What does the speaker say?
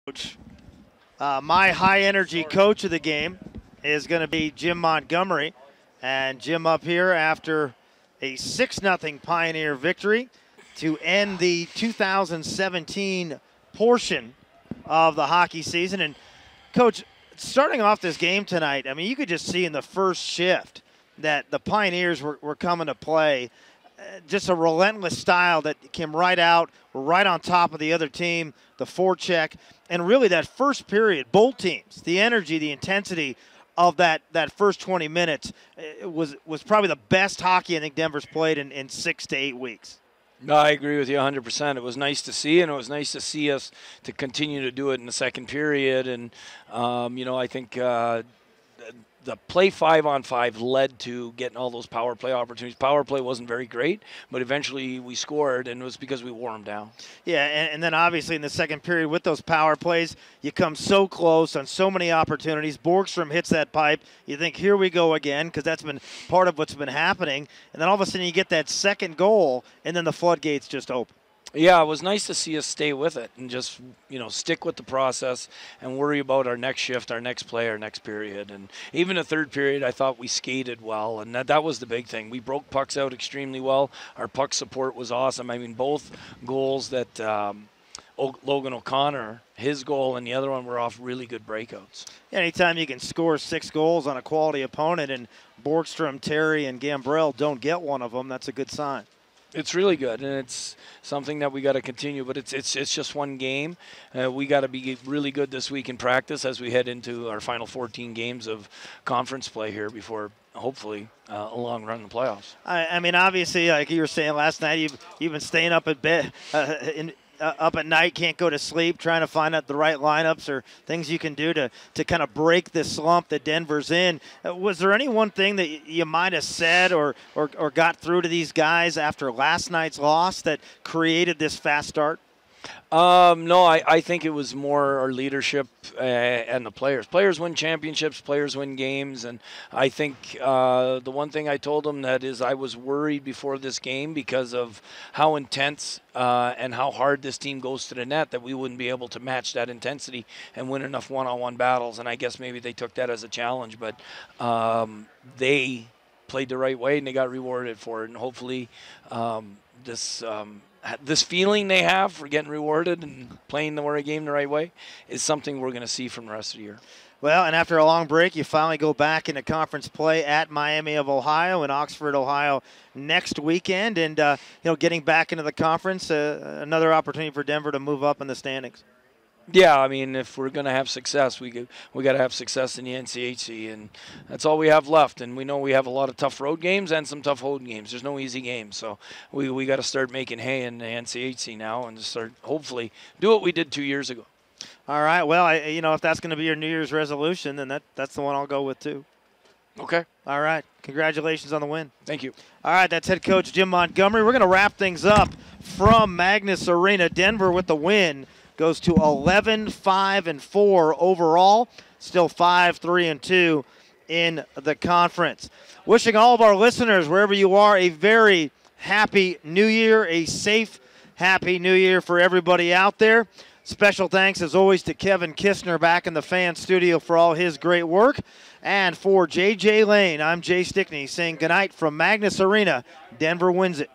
Coach. My high-energy coach of the game is going to be Jim Montgomery. And Jim up here after a 6-0 Pioneer victory to end the 2017 portion of the hockey season. And, Coach, starting off this game tonight, I mean, you could just see in the first shift that the Pioneers were coming to play. Just a relentless style that came right out, right on top of the other team, the forecheck. And really that first period, both teams, the energy, the intensity of that first 20 minutes was probably the best hockey I think Denver's played in 6 to 8 weeks. No, I agree with you 100%. It was nice to see, and it was nice to see us to continue to do it in the second period. And, I think the play 5-on-5 led to getting all those power play opportunities. Power play wasn't very great, but eventually we scored, and it was because we wore them down. Yeah, and then obviously in the second period with those power plays, you come so close on so many opportunities. Borgstrom hits that pipe. You think, here we go again, because that's been part of what's been happening. And then all of a sudden you get that second goal, and then the floodgates just open. Yeah, it was nice to see us stay with it and just, stick with the process and worry about our next shift, our next play, our next period. And even the third period, I thought we skated well, and that was the big thing. We broke pucks out extremely well. Our puck support was awesome. I mean, both goals that Logan O'Connor, his goal and the other one were off really good breakouts. Anytime you can score 6 goals on a quality opponent and Borgstrom, Terry, and Gambrell don't get one of them, that's a good sign. It's really good, and it's something that we got to continue. But it's just one game. We got to be really good this week in practice as we head into our final 14 games of conference play here before hopefully a long run in the playoffs. I mean, obviously, like you were saying last night, you've been staying up at bed up at night, can't go to sleep, trying to find out the right lineups or things you can do to kind of break this slump that Denver's in. Was there any one thing that you might have said or got through to these guys after last night's loss that created this fast start? No, I think it was more our leadership and the players. Players win championships, players win games, and I think the one thing I told them that is I was worried before this game because of how intense and how hard this team goes to the net that we wouldn't be able to match that intensity and win enough one-on-one battles, and I guess maybe they took that as a challenge, but they played the right way and they got rewarded for it, and hopefully this feeling they have for getting rewarded and playing the game the right way is something we're going to see from the rest of the year. Well, and after a long break, you finally go back into conference play at Miami of Ohio and Oxford, Ohio next weekend. And, getting back into the conference, another opportunity for Denver to move up in the standings. Yeah, I mean, if we're going to have success, we got to have success in the NCHC, and that's all we have left. And we know we have a lot of tough road games and some tough home games. There's no easy games, so we got to start making hay in the NCHC now and start hopefully do what we did 2 years ago. All right. Well, if that's going to be your New Year's resolution, then that's the one I'll go with too. Okay. All right. Congratulations on the win. Thank you. All right. That's head coach Jim Montgomery. We're going to wrap things up from Magness Arena. Denver with the win. Goes to 11-5-4 overall, still 5-3-2 in the conference. Wishing all of our listeners, wherever you are, a very happy New Year, a safe, happy New Year for everybody out there. Special thanks, as always, to Kevin Kistner back in the fan studio for all his great work. And for J.J. Lane, I'm Jay Stickney saying goodnight from Magness Arena. Denver wins it.